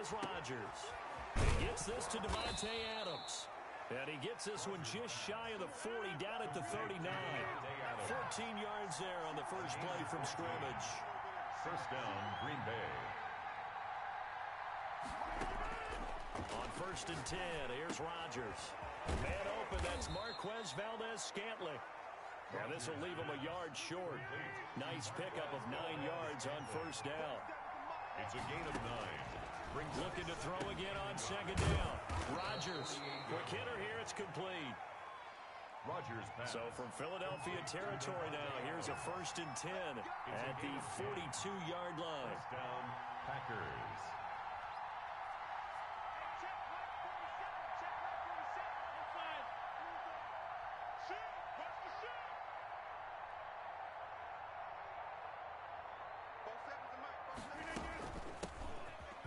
Here's Rodgers. He gets this to Davante Adams. And he gets this one just shy of the 40, down at the 39. 14 yards there on the first play from scrimmage. First down, Green Bay. On 1st and 10, here's Rodgers. Man open, that's Marquez Valdez-Scantling. And this will leave him a yard short. Nice pickup of 9 yards on first down. It's a gain of 9. Looking to throw again on 2nd down. Rodgers, quick hitter here, it's complete. Rodgers pass. So from Philadelphia territory now, here's a 1st and 10 at the 42-yard line. First down, Packers.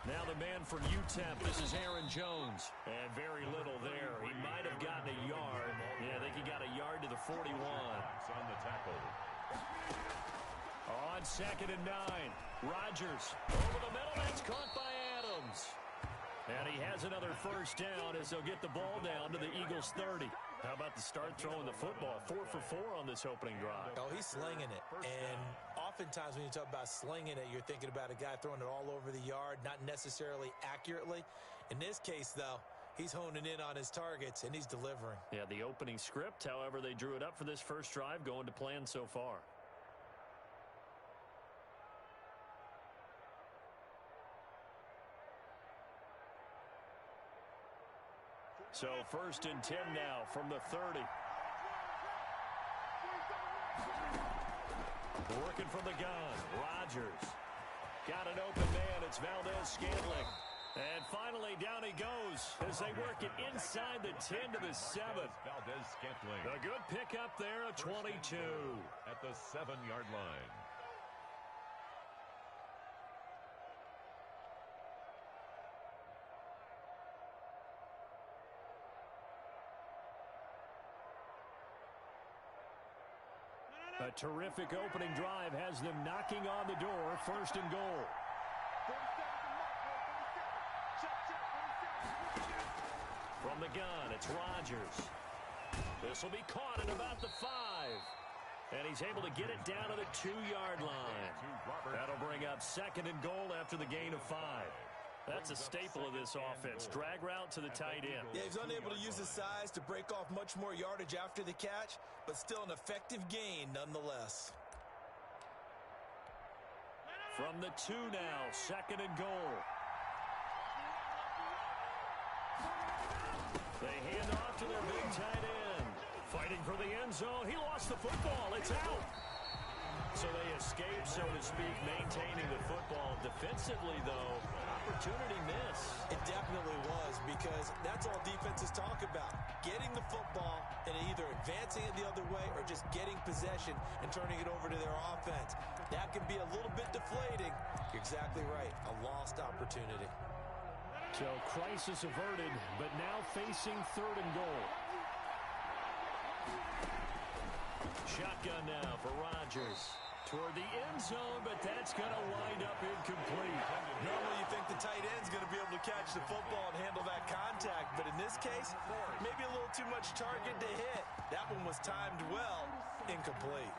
Now the man for UTEP, this is Aaron Jones. And very little there. He might have gotten a yard. Yeah, I think he got a yard to the 41. On the tackle. On 2nd and 9. Rodgers over the middle. That's caught by Adams. And he has another first down as they'll get the ball down to the Eagles' 30. How about the start throwing the football? 4 for 4 on this opening drive. Oh, he's slinging it. And oftentimes when you talk about slinging it, you're thinking about a guy throwing it all over the yard, not necessarily accurately. In this case, though, he's honing in on his targets, and he's delivering. Yeah, the opening script, however, they drew it up for this first drive, going to plan so far. So 1st and 10 now from the 30. Working from the gun. Rodgers. Got an open man. It's Valdez-Scantling. And finally down he goes as they work it inside the 10 to the 7. Valdez-Scantling. A good pickup there, a 22. At the 7-yard line. A terrific opening drive has them knocking on the door. 1st and goal. From the gun, it's Rodgers. This will be caught at about the 5. And he's able to get it down to the 2-yard line. That'll bring up 2nd and goal after the gain of 5. That's a staple of this offense. Drag route to the tight end. Yeah, he's unable to use his size to break off much more yardage after the catch, but still an effective gain nonetheless. From the 2 now, 2nd and goal. They hand off to their big tight end. Fighting for the end zone. He lost the football. It's out. So they escape, so to speak, maintaining the football. Defensively, though, opportunity miss. It definitely was, because that's all defenses talk about. Getting the football and either advancing it the other way or just getting possession and turning it over to their offense. That can be a little bit deflating. You're exactly right. A lost opportunity. So crisis averted, but now facing 3rd and goal. Shotgun now for Rodgers. Toward the end zone, but that's going to wind up incomplete. Normally you think the tight end's going to be able to catch the football and handle that contact, but in this case, maybe a little too much target to hit. That one was timed well, incomplete.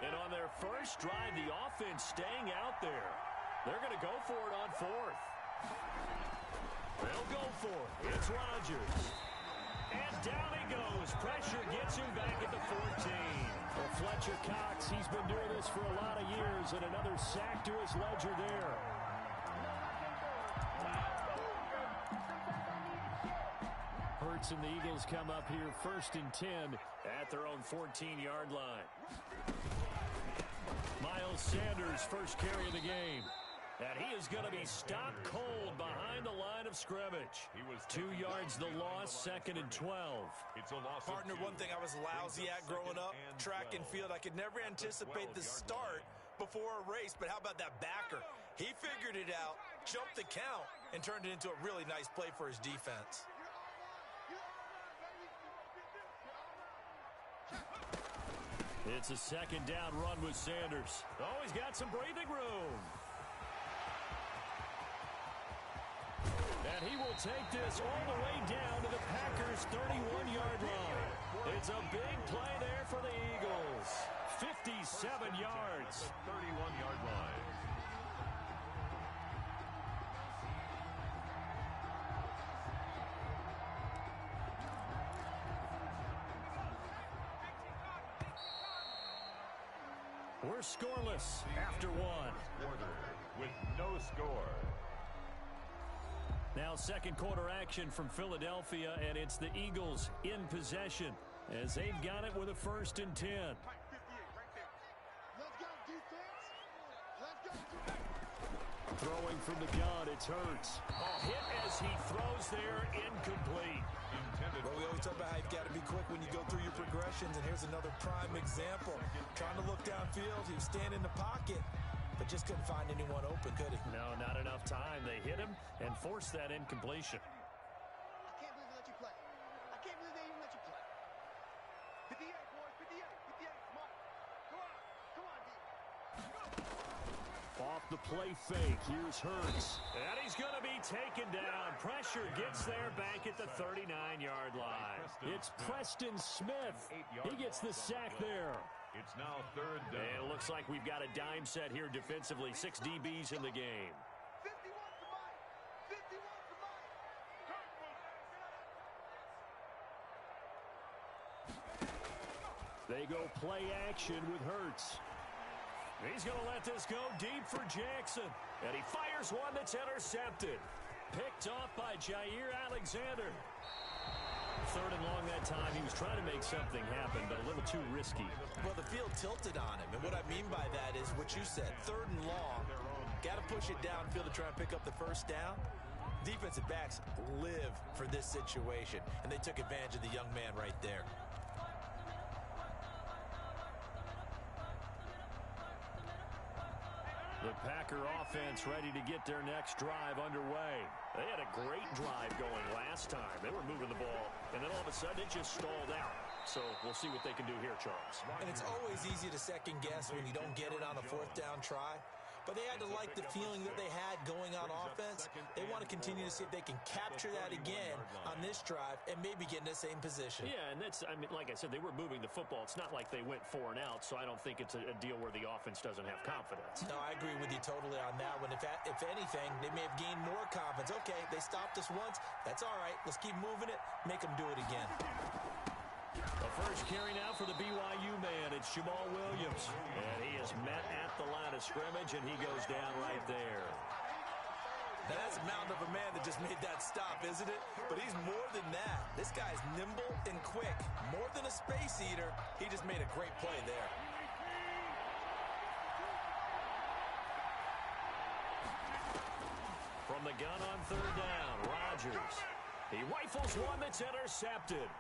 And on their first drive, the offense staying out there. They're going to go for it on 4th. They'll go for it. It's Rodgers. And down he goes. Pressure gets him back at the 14. Well, Fletcher Cox, he's been doing this for a lot of years, and another sack to his ledger there. Hurts and the Eagles come up here 1st and 10 at their own 14-yard line. Miles Sanders, first carry of the game. And he is going to be stopped cold behind the line of scrimmage. 2 yards the loss, 2nd and 12. It's a loss. Partner, one thing I was lousy at growing up, track and field. I could never anticipate the start before a race, but how about that backer? He figured it out, jumped the count, and turned it into a really nice play for his defense. It's a second down run with Sanders. Oh, he's got some breathing room. And he will take this all the way down to the Packers' 31-yard line. It's a big play there for the Eagles. 57 yards. 31-yard line. We're scoreless after one. Quarter with no score. Now second quarter action from Philadelphia, and it's the Eagles in possession as they've got it with a 1st and 10. Throwing from the gun, it's Hurts. A hit as he throws there, incomplete. Well, we always talk about how you've got to be quick when you go through your progressions, and here's another prime example. Trying to look downfield, he was standing in the pocket, but just couldn't find anyone open, could he? No, not enough time. They hit him and forced that incompletion. I can't believe they let you play. I can't believe they even let you play. 58, boys, 58, 58, come on. Come on, D. Off the play fake, here's Hurts. And he's going to be taken down. Pressure gets there back at the 39-yard line. It's Preston Smith. He gets the sack there. It's now 3rd down. And it looks like we've got a dime set here defensively. 6 DBs in the game. 51 for Mike. 51 for Mike. They go play action with Hurts. He's going to let this go deep for Jackson. And he fires one that's intercepted. Picked off by Jair Alexander. 3rd and long that time. He was trying to make something happen, but a little too risky. Well, the field tilted on him, and what I mean by that is what you said. 3rd and long. Got to push it downfield to try and pick up the 1st down. Defensive backs live for this situation, and they took advantage of the young man right there. The Packer offense ready to get their next drive underway. They had a great drive going last time. They were moving the ball, and then all of a sudden it just stalled out. So we'll see what they can do here, Charles. And it's always easy to second guess when you don't get it on a 4th down try. But they had to like the feeling that they had going on offense. They want to continue to see if they can capture that again on this drive and maybe get in the same position. Yeah, and that's, I mean, like I said, they were moving the football. It's not like they went 4 and out, so I don't think it's a deal where the offense doesn't have confidence. No, I agree with you totally on that one. If anything, they may have gained more confidence. Okay, they stopped us once. That's all right. Let's keep moving it. Make them do it again. The first carry now for the BYU man. It's Jamal Williams. And he is met at the line of scrimmage, and he goes down right there. Now, that's a mountain of a man that just made that stop, isn't it? But he's more than that. This guy's nimble and quick. More than a space eater. He just made a great play there. From the gun on 3rd down, Rodgers. He rifles one that's intercepted.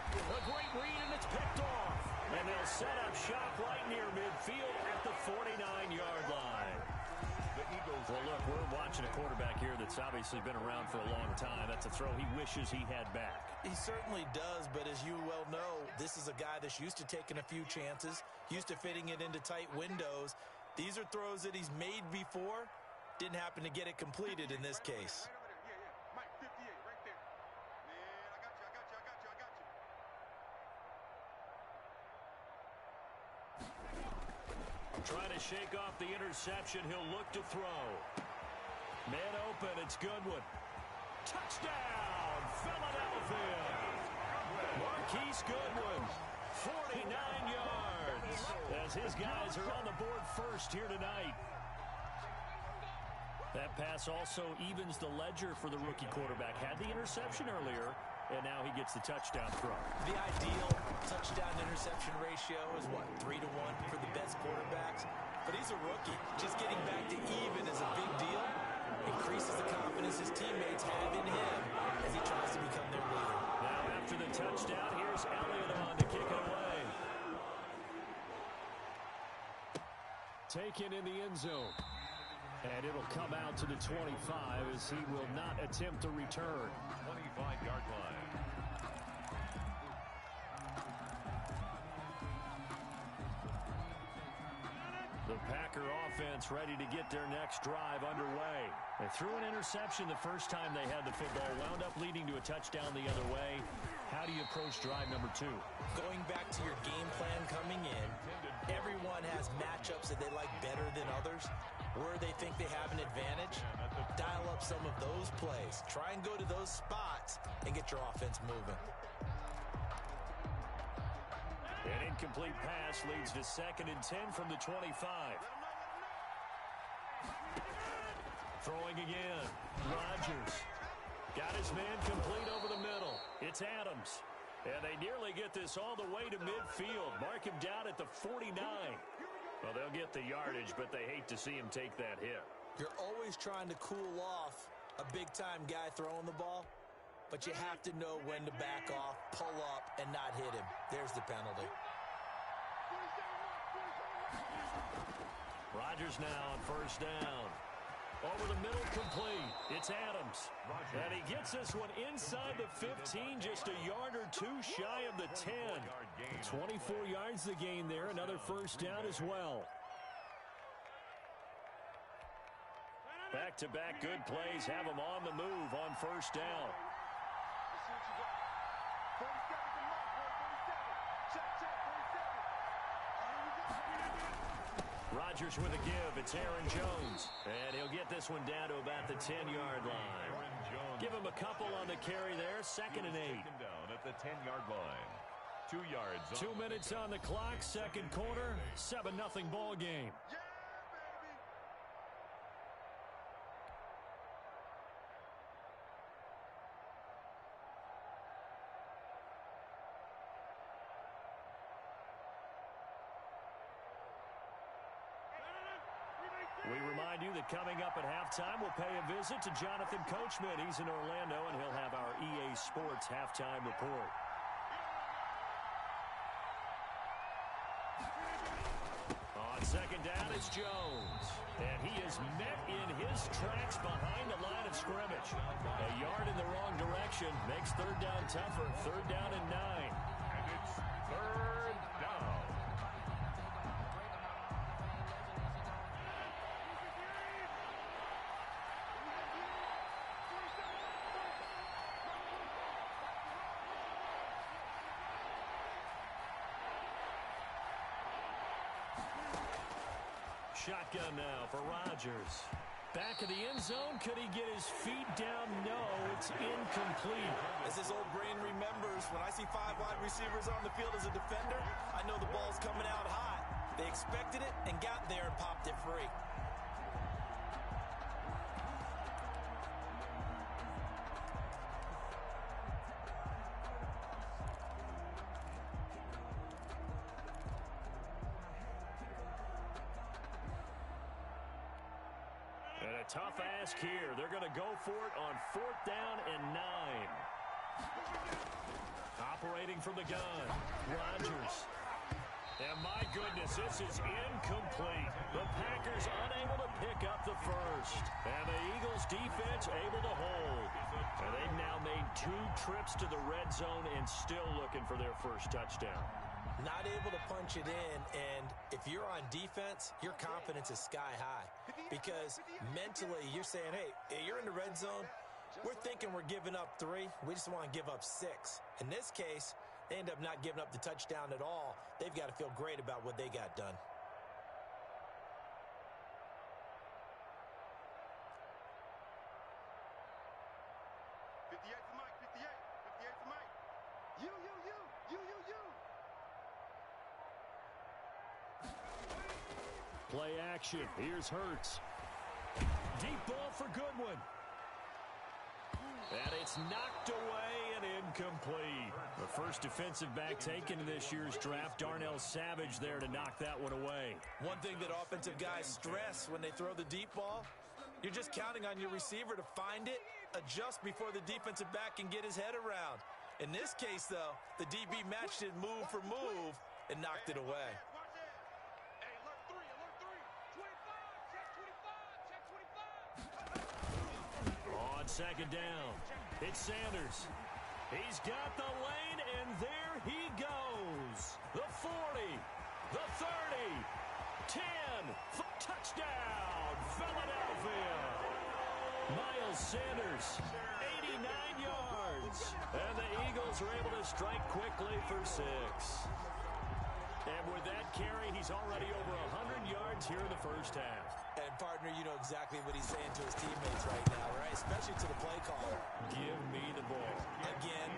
A great read, and it's picked off. And they'll set up shop right near midfield at the 49-yard line. The Eagles. Well, look, we're watching a quarterback here that's obviously been around for a long time. That's a throw he wishes he had back. He certainly does, but as you well know, this is a guy that's used to taking a few chances, used to fitting it into tight windows. These are throws that he's made before. Didn't happen to get it completed in this case. Mike, 58, right there. Man, I got you. Trying to shake off the interception. He'll look to throw. Man open. It's Goodwin. Touchdown, Philadelphia. Marquise Goodwin, 49 yards. As his guys are on the board first here tonight. That pass also evens the ledger for the rookie quarterback. Had the interception earlier, and now he gets the touchdown throw. The ideal touchdown-interception ratio is, what, 3 to 1 for the best quarterbacks? But he's a rookie. Just getting back to even is a big deal. Increases the confidence his teammates have in him as he tries to become their leader. Now after the touchdown, here's Elliott on to kick it away. Taken in the end zone. And it'll come out to the 25 as he will not attempt to return. 25-yard line. The Packer offense ready to get their next drive underway. They threw an interception the first time they had the football, wound up leading to a touchdown the other way. How do you approach drive number 2? Going back to your game plan coming in, everyone has matchups that they like better than others. Where they think they have an advantage, dial up some of those plays. Try and go to those spots and get your offense moving. An incomplete pass leads to 2nd and 10 from the 25. Throwing again. Rodgers. Got his man complete over the middle. It's Adams. And they nearly get this all the way to midfield. Mark him down at the 49. Well, they'll get the yardage, but they hate to see him take that hit. You're always trying to cool off a big-time guy throwing the ball, but you have to know when to back off, pull up, and not hit him. There's the penalty. Rodgers now on 1st down. Over the middle, complete. It's Adams. And he gets this one inside the 15, just a yard or 2 shy of the 10. 24 yards the gain there, another 1st down as well. Back-to-back good plays have them on the move on 1st down. Rodgers with a give. It's Aaron Jones. And he'll get this one down to about the 10-yard line. Give him a couple on the carry there. 2nd and 8. Down at the 10-yard line. 2 yards. 2 minutes on the clock. 2nd quarter. 7-0 ball game. We remind you that coming up at halftime, we'll pay a visit to Jonathan Coachman. He's in Orlando, and he'll have our EA Sports halftime report. On 2nd down, it's Jones. And he is met in his tracks behind the line of scrimmage. A yard in the wrong direction makes 3rd down tougher. 3rd down and 9. And it's 3rd down. Shotgun now for Rodgers. Back of the end zone. Could he get his feet down? No, it's incomplete. As his old brain remembers, when I see 5 wide receivers on the field as a defender, I know the ball's coming out hot. They expected it and got there and popped it free. And a tough ask here. They're going to go for it on 4th down and 9. Operating from the gun. Rodgers. And my goodness, this is incomplete. The Packers unable to pick up the first. And the Eagles defense able to hold. And they've now made 2 trips to the red zone and still looking for their first touchdown. Not able to punch it in, and if you're on defense, your confidence is sky high. Because mentally, you're saying, hey, you're in the red zone. We're thinking we're giving up 3. We just want to give up 6. In this case, they end up not giving up the touchdown at all. They've got to feel great about what they got done. Play action. Here's Hurts. Deep ball for Goodwin. And it's knocked away and incomplete. The first defensive back taken in this year's draft, Darnell Savage, there to knock that one away. One thing that offensive guys stress when they throw the deep ball, you're just counting on your receiver to find it, adjust before the defensive back can get his head around. In this case, though, the DB matched it move for move and knocked it away. On 2nd down, it's Sanders. He's got the lane, and there he goes. The 40, the 30, 10, Sanders, 89 yards. And the Eagles are able to strike quickly for 6. And with that carry, he's already over 100 yards here in the first half. And, partner, you know exactly what he's saying to his teammates right now, right? Especially to the play caller. Give me the ball. Again,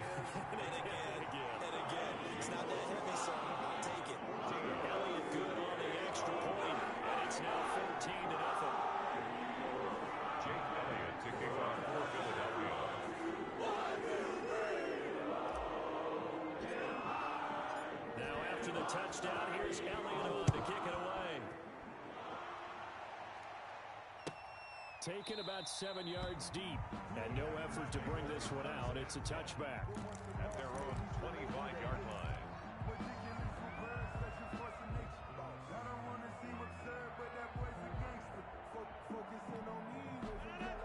and again, and again. It's not that heavy, so I'll take it. Elliott good on the extra point, and it's now 14-0. Jake Elliott to kick off for Philadelphia. Now after the touchdown, here's Elliott on to kick it away. Taken about 7 yards deep, and no effort to bring this one out. It's a touchback. At their own 25-yard line.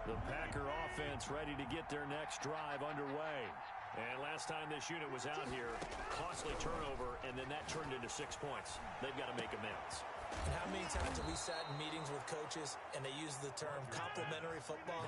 The Packer offense ready to get their next drive underway. And last time this unit was out here, costly turnover, and then that turned into 6 points. They've got to make amends. And how many times have we sat in meetings with coaches and they use the term complementary football?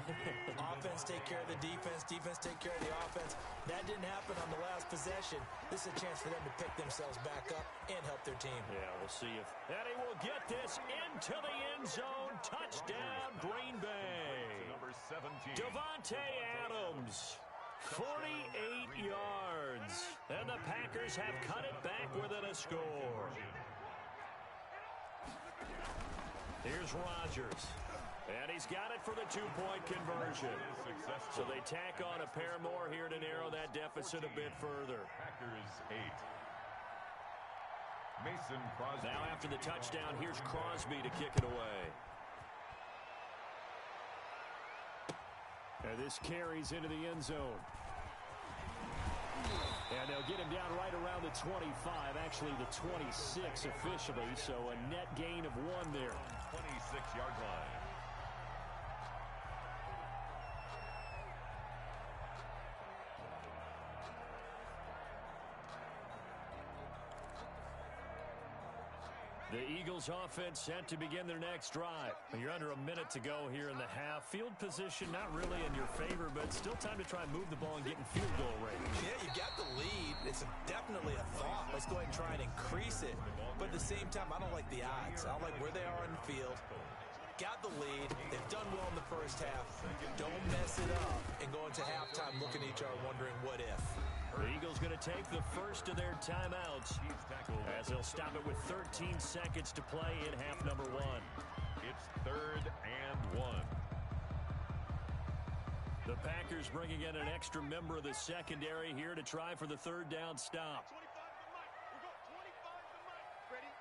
Offense take care of the defense, defense take care of the offense. That didn't happen on the last possession. This is a chance for them to pick themselves back up and help their team. Yeah, we'll see if... And he will get this into the end zone. Touchdown, Green Bay. Number 17. Davante Adams. 48 yards. And the Packers have cut it back within a score. Here's Rodgers. And he's got it for the two-point conversion. So they tack on a pair more here to narrow that deficit a bit further. Packers 8. Mason Crosby. Now after the touchdown, here's Crosby to kick it away. And this carries into the end zone. And they'll get him down right around the 25, actually the 26 officially, so a net gain of 1 there. 26-yard line. The Eagles offense set to begin their next drive. You're under a minute to go here in the half. Field position not really in your favor, but still time to try and move the ball and get in field goal range. Yeah, you got the lead. It's definitely a thought. Let's go ahead and try and increase it. But at the same time, I don't like the odds. I don't like where they are in the field. Got the lead. They've done well in the first half. Don't mess it up and go into halftime looking at each other wondering what if. The Eagles going to take the first of their timeouts as they'll stop it with 13 seconds to play in half number 1. It's 3rd and 1. The Packers bringing in an extra member of the secondary here to try for the third down stop. 25 to Mike. We'll go 25 to Mike. Ready?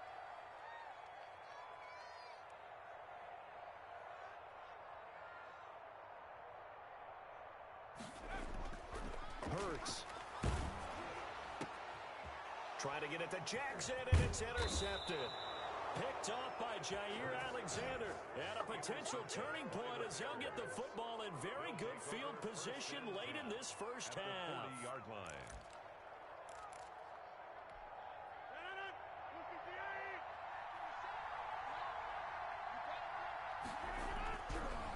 Hurts. Trying to get it to Jackson, and it's intercepted. Picked off by Jair Alexander. And a potential turning point as they'll get the football in very good field position late in this first half. 30-yard line.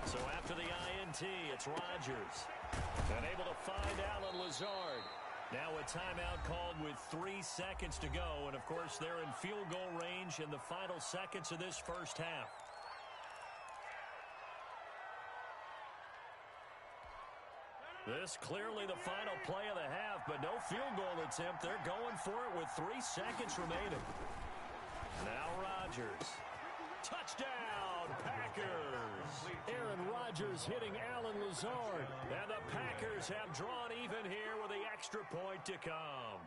So after the INT, it's Rodgers. And able to find Allen Lazard. Now a timeout called with 3 seconds to go. And, of course, they're in field goal range in the final seconds of this first half. This clearly the final play of the half, but no field goal attempt. They're going for it with 3 seconds remaining. Now Rodgers. Touchdown, Packers. Aaron Rodgers hitting Allen Lazard. And the Packers have drawn even here with the extra point to come.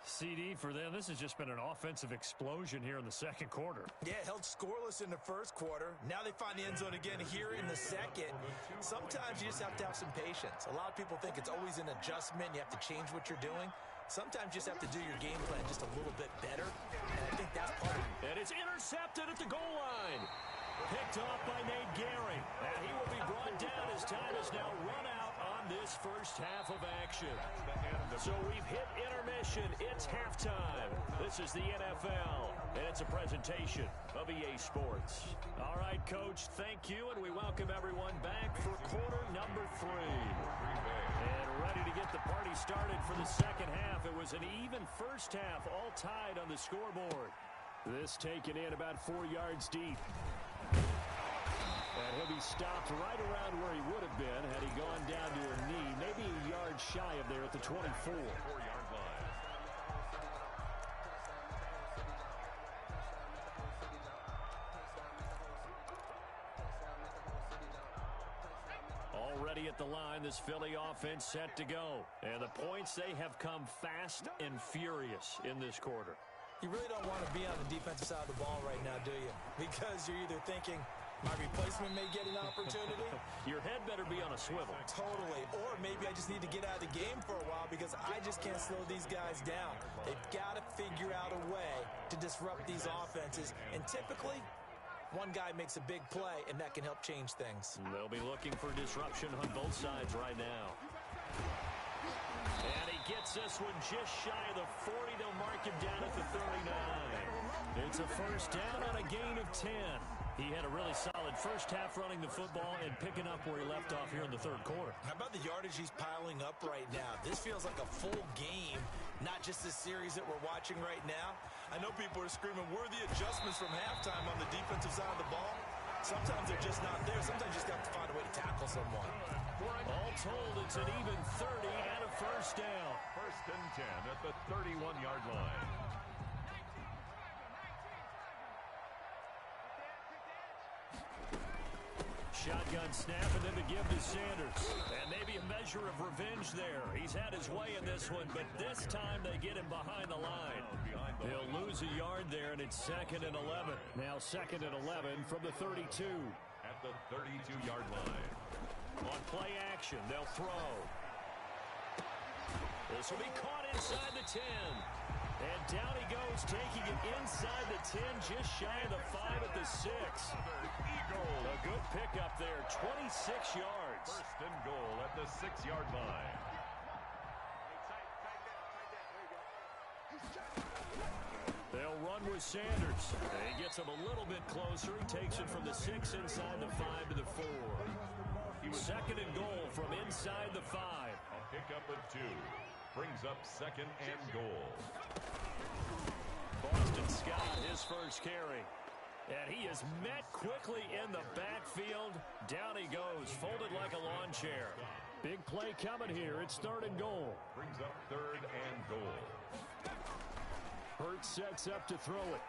CD for them. This has just been an offensive explosion here in the second quarter. Yeah, held scoreless in the first quarter. Now they find the end zone again here in the second. Sometimes you just have to have some patience. A lot of people think it's always an adjustment. You have to change what you're doing. Sometimes you just have to do your game plan just a little bit better, and I think that's part of it. And it's intercepted at the goal line. Picked off by Nate Gehring. And he will be brought down as time is now run out on this first half of action. So we've hit intermission. It's halftime. The This is the NFL, and it's a presentation of EA Sports. All right, Coach, thank you, and we welcome everyone back for quarter number 3. And ready to get the party started for the second half. It was an even first half, all tied on the scoreboard. This taken in about 4 yards deep. And he'll be stopped right around where he would have been had he gone down to a knee, maybe a yard shy of there at the 24. 4-yard line. Already at the line, this Philly offense set to go. And the points, they have come fast and furious in this quarter. You really don't want to be on the defensive side of the ball right now, do you? Because you're either thinking, my replacement may get an opportunity. Your head better be on a swivel. Totally. Or maybe I just need to get out of the game for a while because I just can't slow these guys down. They've got to figure out a way to disrupt these offenses. And typically, one guy makes a big play, and that can help change things. They'll be looking for disruption on both sides right now. And he gets this one just shy of the 40. They'll mark him down at the 39. It's a first down on a gain of 10. He had a really solid first half running the football and picking up where he left off here in the third quarter. How about the yardage he's piling up right now? This feels like a full game, not just this series that we're watching right now. I know people are screaming worthy adjustments from halftime on the defensive side of the ball. Sometimes they're just not there. Sometimes you just have to find a way to tackle someone. All told, it's an even 30 and a first down. First and 10 at the 31-yard line. Shotgun snap and then to give to Sanders. And maybe a measure of revenge there. He's had his way in this one, but this time they get him behind the line. They'll lose a yard there, and it's 2nd and 11. Now 2nd and 11 from the 32. At the 32-yard line. On play action, they'll throw. This will be caught inside the 10. And down he goes, taking it inside the 10, just shy of the 5 at the 6. A good pickup there, 26 yards. First and goal at the 6-yard line. They'll run with Sanders. And he gets him a little bit closer. He takes it from the 6 inside the 5 to the 4. 2nd and goal from inside the 5. A pickup of 2. Brings up 2nd and goal. Boston Scott, his first carry. And he is met quickly in the backfield. Down he goes, folded like a lawn chair. Big play coming here. It's 3rd and goal. Brings up 3rd and goal. Hurts sets up to throw it.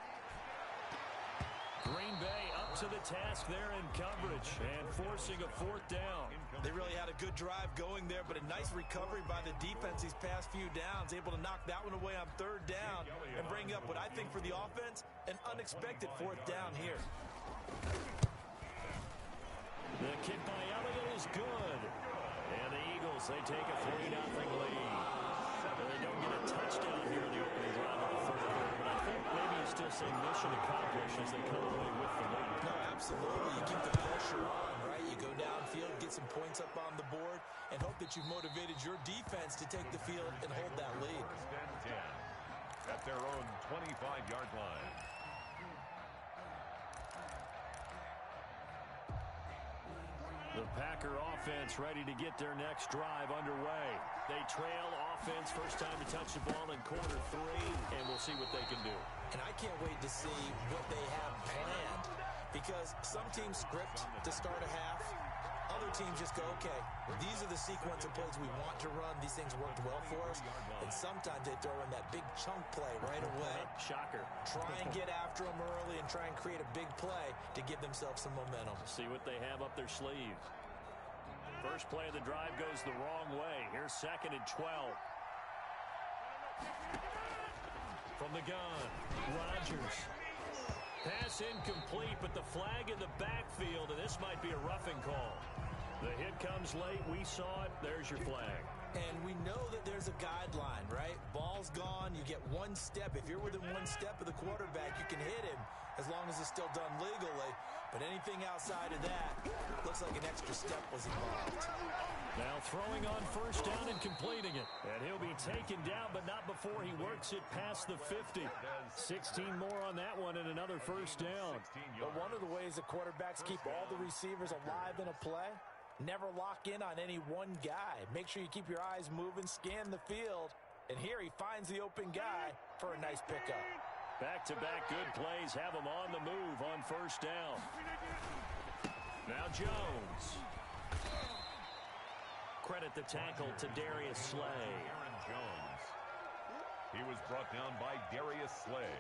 Green Bay up to the task there in coverage and forcing a 4th down. They really had a good drive going there, but a nice recovery by the defense these past few downs, able to knock that one away on 3rd down and bring up what I think for the offense, an unexpected 4th down here. The kick by Elliott is good. And the Eagles, they take a 3-0 lead. They don't get a touchdown here in the opening drive of the 3rd quarter, but I think maybe you still say mission accomplished as they come away with the lead. No, absolutely. You keep the pressure on, right? You go downfield, get some points up on the board, and hope that you've motivated your defense to take the field and hold that lead. First and 10 at their own 25-yard line. The Packer offense ready to get their next drive underway. They trail offense, first time to touch the ball in quarter 3, and we'll see what they can do. And I can't wait to see what they have planned, because some teams script to start a half. Other teams just go, okay, these are the sequence of plays we want to run. These things worked well for us. And sometimes they throw in that big chunk play right away. Shocker. Try and get after them early and try and create a big play to give themselves some momentum. See what they have up their sleeve. First play of the drive goes the wrong way. Here's 2nd and 12. From the gun, Rodgers. Pass incomplete, but the flag in the backfield, and this might be a roughing call. The hit comes late. We saw it. There's your flag. And we know that there's a guideline, right? Ball's gone, you get one step. If you're within one step of the quarterback, you can hit him as long as it's still done legally. But anything outside of that, looks like an extra step was involved. Now throwing on first down and completing it. And he'll be taken down, but not before he works it past the 50. 16 more on that one and another first down. But one of the ways the quarterbacks keep all the receivers alive in a play, never lock in on any one guy. Make sure you keep your eyes moving, scan the field. And here he finds the open guy for a nice pickup. Back-to-back good plays have him on the move on first down. Now Jones. Credit the tackle to Darius Slay. Aaron Jones. He was brought down by Darius Slay.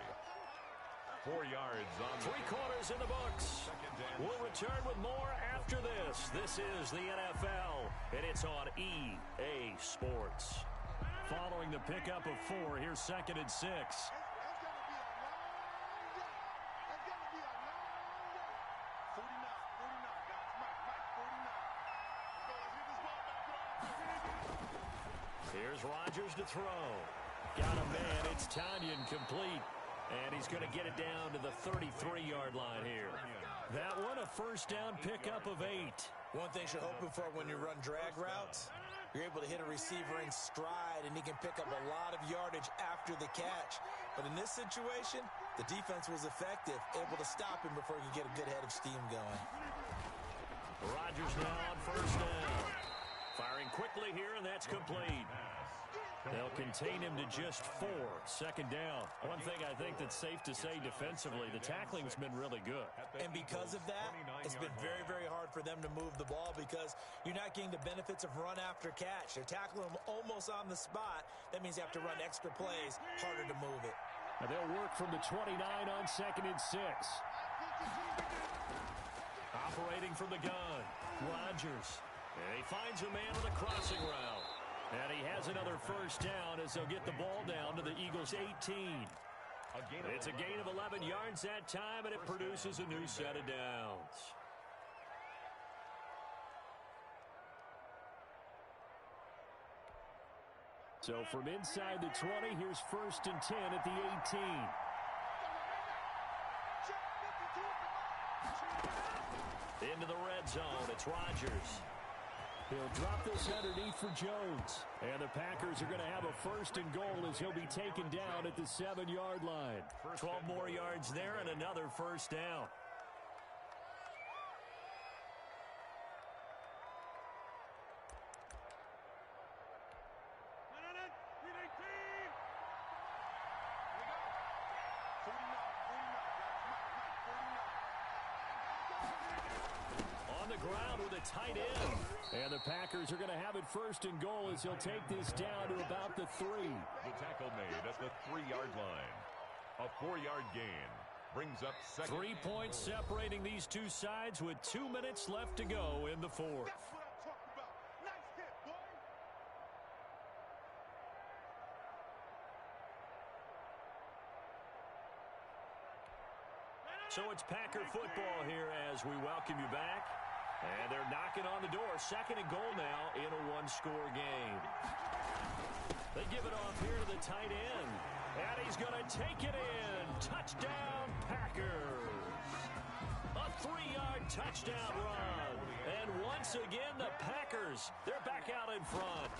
4 yards on 3 quarters in the books. We'll return with more after this. This is the NFL, and it's on EA Sports. Following the pickup of 4, here's 2nd and 6. Here's Rodgers to throw. Got a man. It's Tanyan complete. And he's going to get it down to the 33-yard line here. That one, a first down pickup of 8. One thing you're hoping for when you run drag routes, you're able to hit a receiver in stride, and he can pick up a lot of yardage after the catch. But in this situation, the defense was effective, able to stop him before he could get a good head of steam going. Rodgers now on first down. Firing quickly here, and that's complete. They'll contain him to just 4. 2nd down. One thing I think that's safe to say defensively, the tackling's been really good. And because of that, it's been very, very hard for them to move the ball because you're not getting the benefits of run after catch. They're tackling him almost on the spot. That means you have to run extra plays, harder to move it. And they'll work from the 29 on 2nd and 6. Operating from the gun, Rodgers. And he finds a man on the crossing route. And he has another first down as they'll get the ball down to the Eagles' 18. It's a gain of 11 yards that time, and it produces a new set of downs. So from inside the 20, here's 1st and 10 at the 18. Into the red zone, it's Rodgers. He'll drop this underneath for Jones. And the Packers are going to have a 1st and goal as he'll be taken down at the 7-yard line. 12 more yards there and another first down. On the ground with a tight end. And the Packers are going to have it 1st and goal as he'll take this down to about the 3. The tackle made at the 3-yard line. A 4-yard gain brings up 2nd. 3 points separating these two sides with 2 minutes left to go in the 4th. That's what I'm talking about. Nice hit, boy. So it's Packer football here as we welcome you back. And they're knocking on the door. 2nd and goal now in a 1-score game. They give it off here to the tight end. And he's going to take it in. Touchdown, Packers. A 3-yard touchdown run. And once again, the Packers, they're back out in front.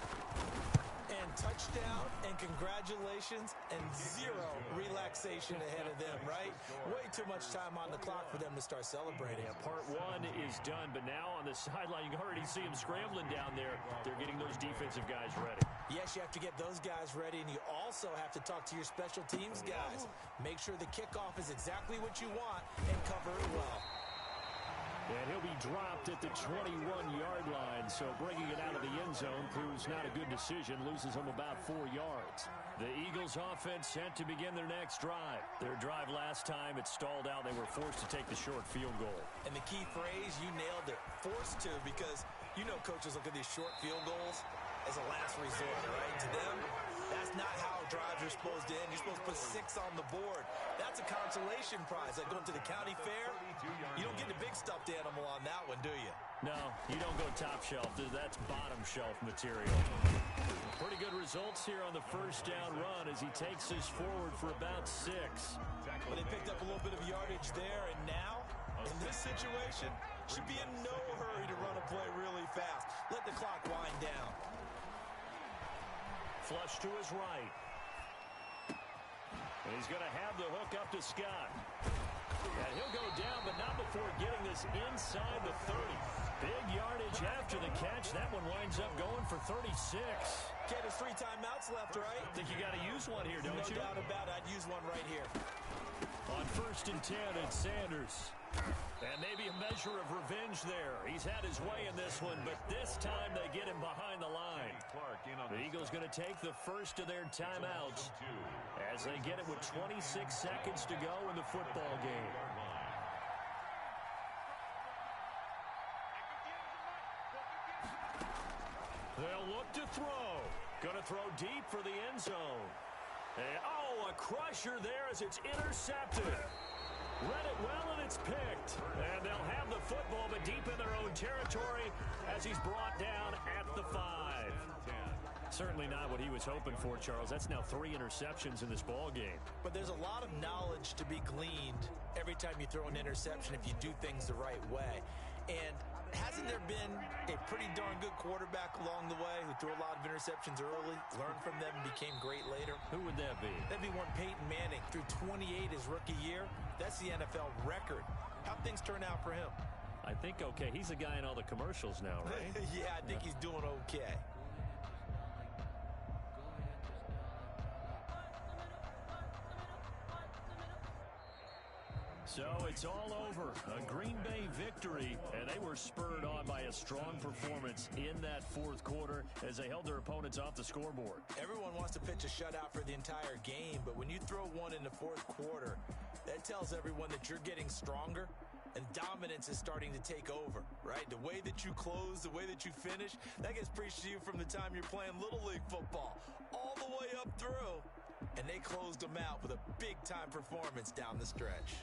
And touchdown, and congratulations, and 0 relaxation ahead of them, right? Way too much time on the clock for them to start celebrating. Yeah, part 1 is done, but now on the sideline, you can already see them scrambling down there. They're getting those defensive guys ready. Yes, you have to get those guys ready, and you also have to talk to your special teams guys. Make sure the kickoff is exactly what you want and cover it well. And he'll be dropped at the 21-yard line, so bringing it out of the end zone proves not a good decision, loses him about 4 yards. The Eagles offense set to begin their next drive. Their drive last time, it stalled out. They were forced to take the short field goal. And the key phrase, you nailed it, forced to, because you know coaches look at these short field goals as a last resort, right? To them, that's not how drives are supposed to end. You're supposed to put 6 on the board. That's a consolation prize. Like going to the county fair, you don't get a big stuffed animal on that one, do you? No, you don't go top shelf. That's bottom shelf material. Pretty good results here on the first down run as he takes us forward for about 6. Well, they picked up a little bit of yardage there, and now, in this situation, should be in no hurry to run a play really fast. Let the clock wind down. Flush to his right. And he's going to have the hook up to Scott. And he'll go down, but not before getting this inside the 30. Big yardage after the catch. That one winds up going for 36. Okay, there's 3 timeouts left, right? I think you got to use one here, don't you? No doubt about it. I'd use one right here. On 1st and 10, it's Sanders. And maybe a measure of revenge there. He's had his way in this one, but this time they get him behind the line. The Eagles going to take the first of their timeouts as they get it with 26 seconds to go in the football game. They'll look to throw. Going to throw deep for the end zone. And, a crusher there as it's intercepted. Read it well, and it's picked. And they'll have the football, but deep in their own territory as he's brought down at the 5. Certainly not what he was hoping for, Charles. That's now 3 interceptions in this ball game. But there's a lot of knowledge to be gleaned every time you throw an interception if you do things the right way. And hasn't there been a pretty darn good quarterback along the way who threw a lot of interceptions early, learned from them, and became great later? Who would that be? That'd be one Peyton Manning. Threw 28 his rookie year. That's the NFL record. How'd things turn out for him? I think okay. He's the guy in all the commercials now, right? Yeah, I think he's doing okay. So it's all over. A Green Bay victory, and they were spurred on by a strong performance in that 4th quarter as they held their opponents off the scoreboard. Everyone wants to pitch a shutout for the entire game, but when you throw one in the 4th quarter, that tells everyone that you're getting stronger and dominance is starting to take over, right? The way that you close, the way that you finish, that gets preached to you from the time you're playing Little League football all the way up through. And they closed them out with a big-time performance down the stretch.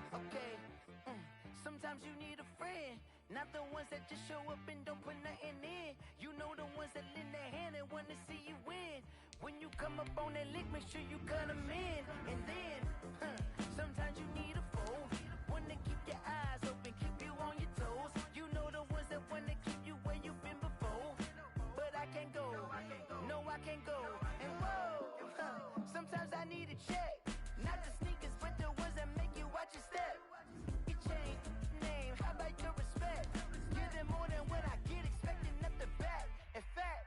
Okay. Sometimes you need a friend, not the ones that just show up and don't put nothing in. You know the ones that lend a hand and want to see you win. When you come up on that lick, make sure you cut them in. And then, sometimes you need a foe, one to keep your eyes open, keep you on your toes. You know the ones that want to keep you where you've been before. But I can't go, no I can't go. And whoa, sometimes I need a check. Not the sneakers, but the ones that make you watch your step. You change name, how about your respect? Give them more than what I get, expecting at the back. In fact,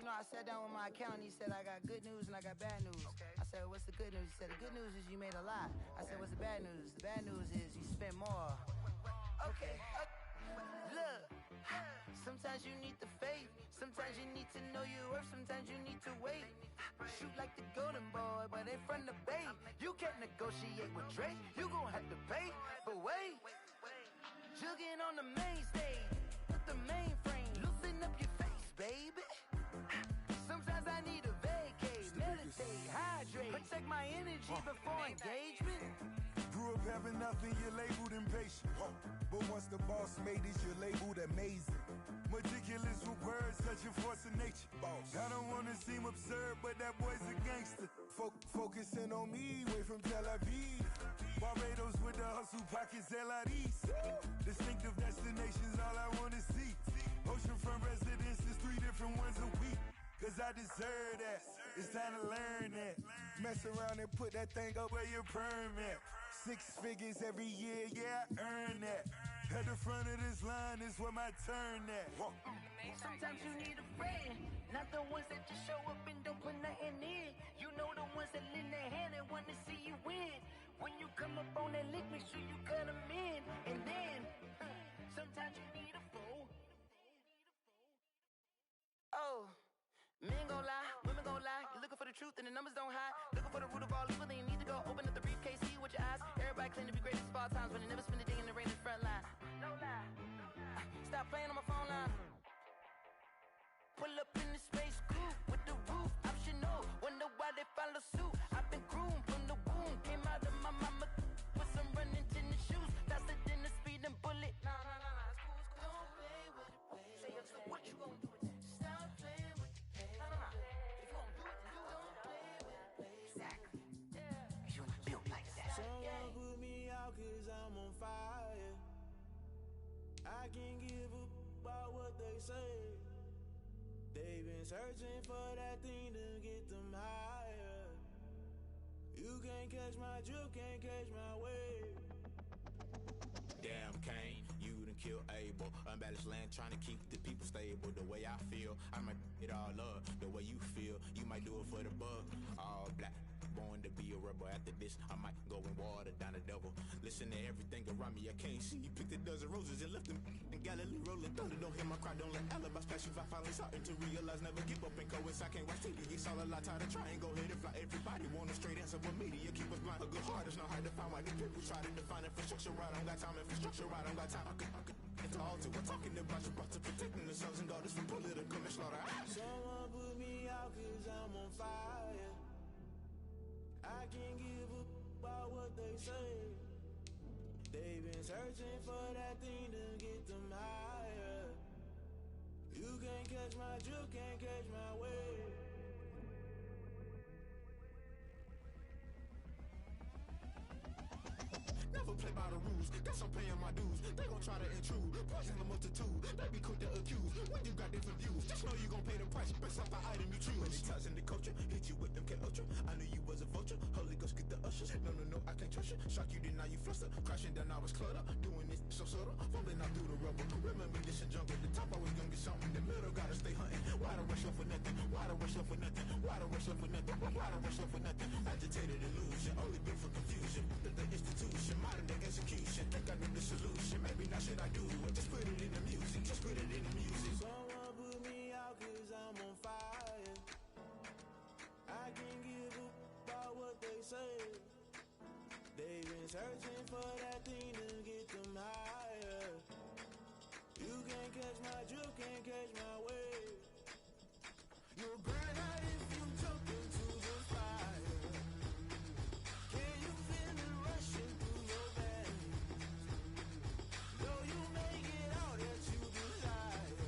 you know, I sat down with my accountant. He said, I got good news and I got bad news. Okay. I said, what's the good news? He said, the good news is you made a lot. I said, what's the bad news? The bad news is you spent more. Okay. Look, sometimes you need the faith. Sometimes you need to know your worth. Sometimes you need to wait. Shoot like the golden boy, but ain't from the bay. You can't negotiate with Drake. You gon' have to pay. But wait, jugging on the main stage with the mainframe. Loosen up your face, baby. Sometimes I need a vacate, meditate, hydrate, protect my energy before engagement. Grew up having nothing, you're labeled impatient. But once the boss made it, you're labeled amazing. Meticulous with words, such a force of nature. I don't wanna seem absurd, but that boy's a gangster. Focusing on me, way from Tel Aviv. Barbados with the hustle pockets, LIDs. Distinctive destinations, all I wanna see. Oceanfront residences, 3 different ones a week. Cause I deserve that, it's time to learn that. Mess around and put that thing up where your perm at. 6 figures every year, yeah, I earn that. At the front of this line is where my turn at. Sometimes Sometimes you need a friend, not the ones that just show up and don't put nothing in. You know the ones that lend their hand and want to see you win. When you come up on that lick, make sure you cut them in. And then, sometimes you need a fool. Oh, men gon' lie, women gon' lie. You're looking for the truth and the numbers don't hide. Looking for the root of all evil, then you need to go open up the briefcase, see with your eyes. Everybody claim to be greatest of all times, but they never spend a day in the rain in the front line. No lie. Stop playing on my phone line. Pull up in the space coupe with the roof optional. Wonder why they follow suit. I've been groomed from the womb. Came out of my mama with some running tennis shoes. Faster than the speeding bullet. Nah, it's cool. Don't play with it, baby. Say up, so what you gon' do with it? Stop playing with it, baby. Nah. If you gon' do it, then don't play with it, baby. Exactly. Yeah. Cause you ain't built like that. Someone put me out cause I'm on fire. I can't give a about what they say. They've been searching for that thing to get them higher. You can't catch my drift, can't catch my wave. Damn Kane, you done killed Abel. Unbalanced land trying to keep the people stable. The way I feel, I might it all up. The way you feel, you might do it for the bug. All black, born to be a rebel. After this, I might go and water down the devil. Listen to everything around me, I can't see. Picked a dozen roses and left them in Galilee rolling thunder. Don't hear my cry, don't let alibis pass you. I finally starting to realize, never give up and coincide. Can't watch TV, it's all a lot. Tired of trying, go ahead and fly. Everybody want a straight answer, but media keep us blind. A good heart is not hard to find. Why the people try to define infrastructure right? I don't got time, infrastructure right? I don't got time. I could it's all to we're talking about you, brought to protecting the sons and daughters from political manslaughter. Someone put me out cause I'm on fire. I can't give a about what they say. They've been searching for that thing to get them higher. You can't catch my drift, can't catch my wave. Never play by the rules, guess I'm paying my dues. They gon' try to intrude, poison the multitude. They be quick to accuse, when you got different views. Just know you gon' pay the price, based off the item you choose. Many ties in the culture, hit you with them K-Ultra. I knew you was a vulture, Holy Ghost get the ushers. No, I can't trust you. Shock you, then now you fluster. Crashing down, I was cluttered. Doing this so subtle, fumbling out through the rubble. Remember this in jungle, the top I was gonna get something. The middle gotta stay hunting. Why the rush up for nothing? Why the rush up for nothing? Why the rush up for nothing? Why the rush up for nothing? Agitated illusion, only built for confusion. The institution, modern day execution. Think I know the solution. Maybe not should I do it? Just put it in the music. Just put it in the music. Someone put me out cause I'm on fire. I can't give a about what they say. They've been searching for that thing to get them higher. You can't catch my drift, can't catch my wave. You'll burn out if you jump into the fire. Can you feel it rushing through your veins? Though you make it all that you desire.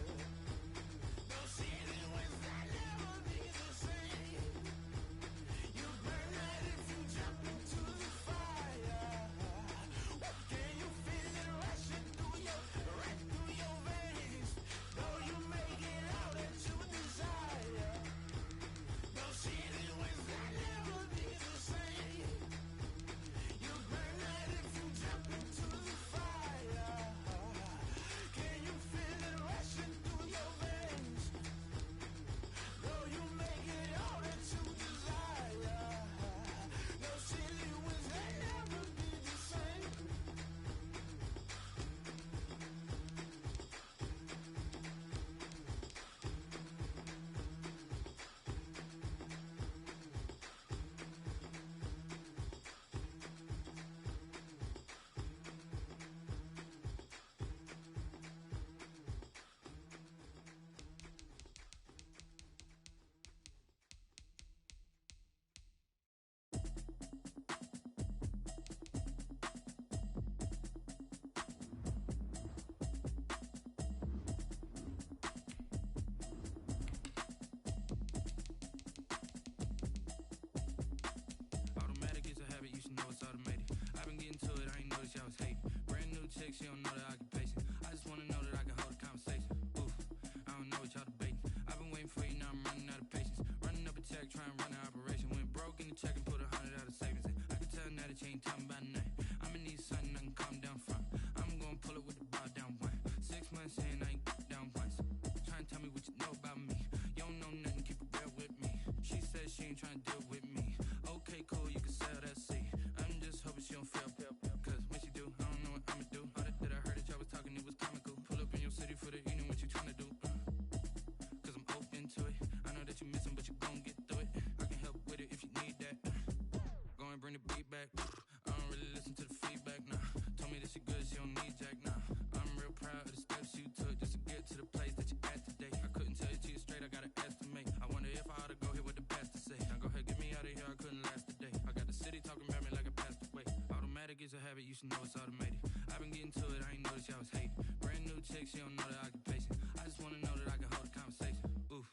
No ceiling when that never be the same. You burn out if you jump into the fire. Can you feel it rushing through your veins? Though you make it all that you desire. No ceiling when that never be the same. You burn out if you jump into the fire. Can you feel it rushing through your veins? Though you make it all that you desire. No ceiling when that never be the same. Automatic is a habit, you should know it's automated. I've been getting to it, I ain't noticed y'all was hating. Brand new chick, she don't know the occupation. I just wanna know that I can hold a conversation. Oof, I don't know what y'all debating. I've been waiting for you, now I'm running out of patience. Running up a check, trying to run an operation. Went broke in the check and put 100 out of savings in. I can tell now that you ain't talking about nothing. I'ma need something I can calm down from. I'm gonna pull it with the bar down one. 6 months in, I ain't down once. Try and tell me what you ain't tryna deal with me. Okay, cool, you can sell that seat. I'm just hoping she don't fail. Cause when she do, I don't know what I'ma do. All that I heard that y'all was talking, it was comical. Pull up in your city for the evening, what you tryna do? Cause I'm open to it. I know that you missing, but you gon' get through it. I can help with it if you need that. Go and bring the beat back. I don't really listen to the feedback, nah. Told me that she good, she don't need Jack, nah. I'm real proud of the steps you took just to get to the place that you at today. I couldn't tell you to you straight, I gotta estimate. I wonder if I ought to go here with the pastor say. Now go ahead, get me out of here, I couldn't last a day. I got the city talking about me like I passed away. Automatic is a habit, you should know it's automated. I've been getting to it, I ain't noticed y'all was hating. Brand new chick, she don't know the occupation. I just wanna know that I can hold a conversation. Oof,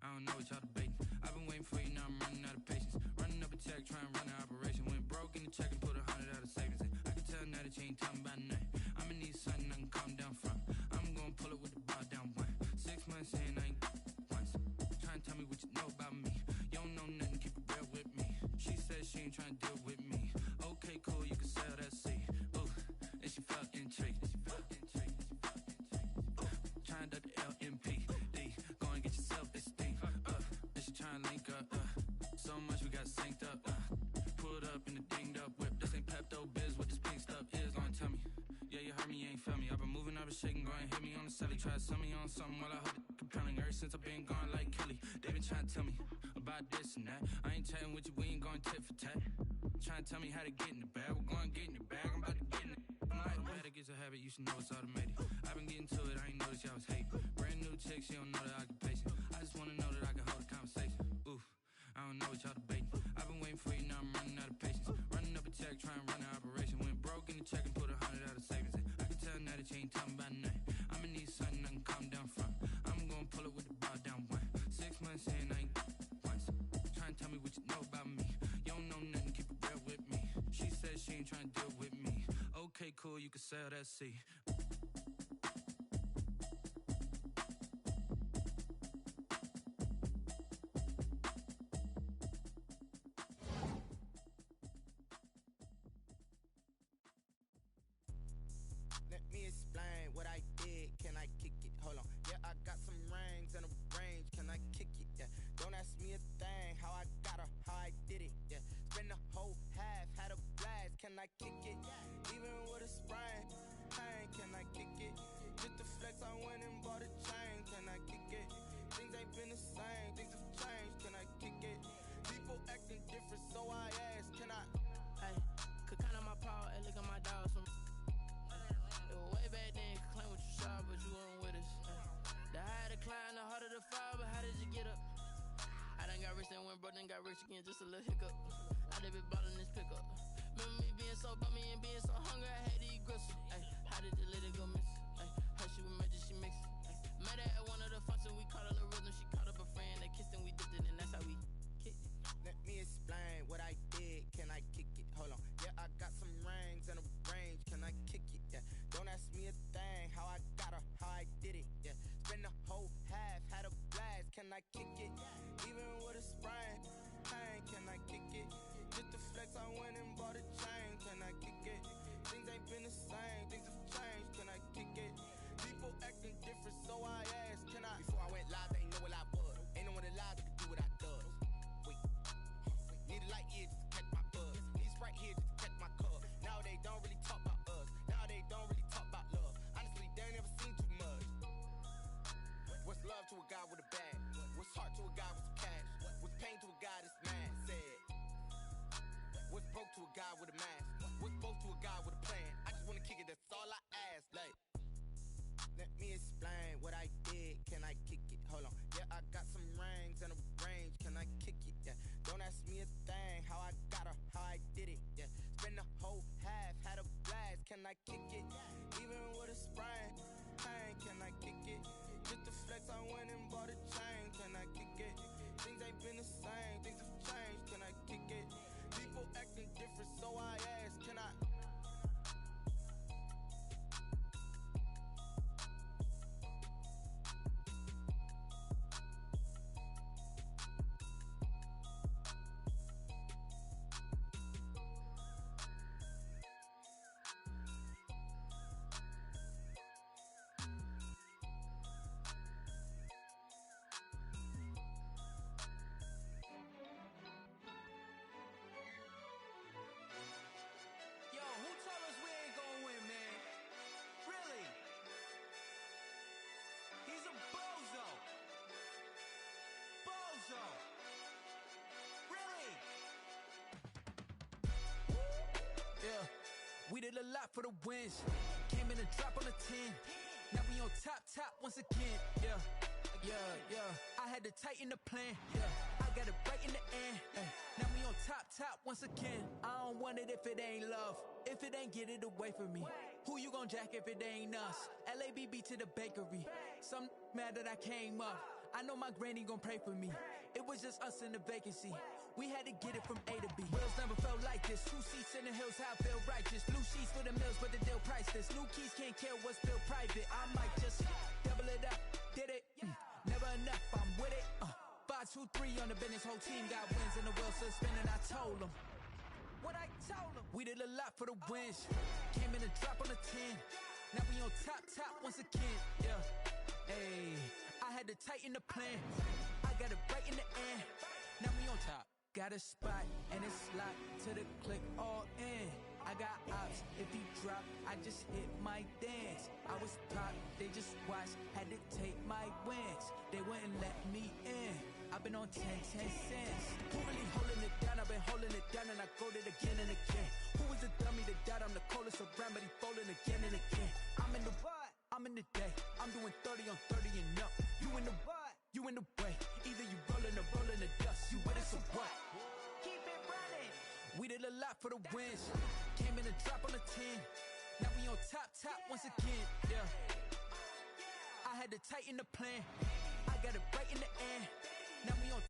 I don't know what y'all debating. I've been waiting for you, now I'm running out of patience. Running up a check, trying to run an operation. Went broke in the check and put 100 out of savings in. I can tell now that you ain't talking about nothing. I'ma need something I can calm down from. I'm gonna pull it with the bar down one. 6 months in, I ain't once. Trying to tell me what you know about me. You don't know nothing, keep it real with me. She said she ain't trying to deal with me. Okay, cool, you can sell that seat. Ooh, and she felt intrigued. Trying to duck the LMPD. Go and get your self-esteem. And she trying to link up. So much we got synced up. Pulled up in the dinged up whip. This ain't Pepto Biz, what this pink stuff is. Gonna tell me. Yeah, you heard me, you ain't felt me. I've been moving, I've been shaking, go and hit me on the celly. Try to sell me on something while I hold it compelling. Ever since I've been gone like Kelly, they been trying to tell me about this and that. I ain't chatting with you, we ain't going tit for tat. Trying to tell me how to get in the bag. We're going to get in the bag, I'm about to get in it. Automatic is a habit, you should know it's automated. I've been getting to it, I ain't noticed y'all was hating. Brand new chick, she don't know the occupation. I just wanna know that I can hold a conversation. Oof, I don't know what y'all debating. I've been waiting for you, now I'm running out of patience. Running up a check, trying to run an operation. Went broke in the check and put 100 out of savings in. I can tell now that you ain't talking about nothing. I'ma need something I can calm down from. I'm gonna pull it with the bar down one. 6 months in, I ain't once. Trying to tell me what you know about me. You don't know nothing, keep it real with me. She said she ain't trying to deal with me. Okay, cool, you can sell that seat. Let me explain what I did. Can I kick it? Hold on. Yeah, I got some rings and a range. Can I kick it? Yeah. Don't ask me a thing. How I got her, how I did it. Yeah. Spend the whole half, had a blast. Can I kick it? Even with a sprain. Pain, can I kick it? Just to flex, I went and bought a chain. Can I kick it? Things ain't been the same. Things have changed. Can I kick it? People acting different, so I asked. Can I? Hey, could count on my paw and look at my dog. Some it was way back then, could claim what you saw, but you weren't with us. The higher the climb, the harder the fall, but how did you get up? I done got rich and went broke, then got rich again, just a little hiccup. I done been ballin' this pickup. Remember me being so bummy and being so hungry, I had to eat gristle. Ay, how did you let it go miss? Ay, how she was magic, she mixed. Met her at one of the functions, we caught a little rhythm. She caught up a friend, they kissed and we dipped it, and that's how we kicked it. Let me explain what I did. Can I kick it? Hold on. Yeah, I got some rings and a range. Can I kick it? Yeah. Don't ask me a thing. How I got her, how I did it. Yeah. Spend the whole half, had a blast. Can I kick it? Even with a sprain. Pain, can I kick it? Just to flex, I went and bought a chain. Can I kick it? Things ain't been the same. Things have changed. Can I kick it? People acting different, so I asked. Can I? Before I went live, they ain't know what I was. Ain't no one alive that could do what I does. Wait. Need a light here just to catch my buzz. Need Sprite here just to catch my cup. Now they don't really talk about us. Now they don't really talk about love. Honestly, they ain't never seen too much. What's love to a guy with a bag? What's heart to a guy with some cash? What's pain to a guy that's mad? Said. What's broke to a guy with a mask? What's both to a guy with a plan? I just wanna kick it, that's all I ask. Like, let me explain what I did. Can I kick it? Hold on. Yeah, I got some rings and a range. Can I kick it? Yeah. Don't ask me a thing. How I got her, how I did it. Yeah. Spend the whole half, had a blast. Can I kick it? Even with a sprain. Pain, can I kick it? Just to flex, I went and bought a chain. Can I kick it? Things ain't been the same. Things have changed. Can I kick it? People acting different, so I asked. Can I? yeah. We did a lot for the wins. Came in a drop on a 10. Now we on top once again, yeah. I had to tighten the plan, yeah. I got it right in the end, now we on top once again. I don't want it if it ain't love. If it ain't, get it away from me. Who you gon' jack if it ain't us? LABB to the bakery. Some mad that I came up. I know my granny gon' pray for me. It was just us in the vacancy. We had to get it from A to B. Wheels never felt like this. 2 seats in the hills, how I feel righteous. Blue sheets for the mills, but the deal priceless. New keys can't care what's built private. I might just double it up. Did it? Never enough, I'm with it. 5, 2, 3 on the business. Whole team got wins and the wheels still spinning. I told them what I told them. We did a lot for the wins. Came in a drop on a 10. Now we on top once again, yeah. Hey, I had to tighten the plan. I got it right in the end. Now we on top. Got a spot and it's locked to the click all in. I got ops, if he drop, I just hit my dance. I was pop, they just watched, had to take my wins. They wouldn't let me in. I've been on 10 cents. Who really holding it down? I've been holding it down and I go it again and again. Who is the dummy that doubt I'm the coldest around, but he folding again and again. I'm in the what? I'm in the day. I'm doing 30 on 30 and up. You in the what? You in the way. Either you rolling or rolling the dust. You with us or what? Keep it running. We did a lot for the wins. Came in a drop on a 10. Now we on top once again, yeah. I had to tighten the plan. I got it right in the end. Now we on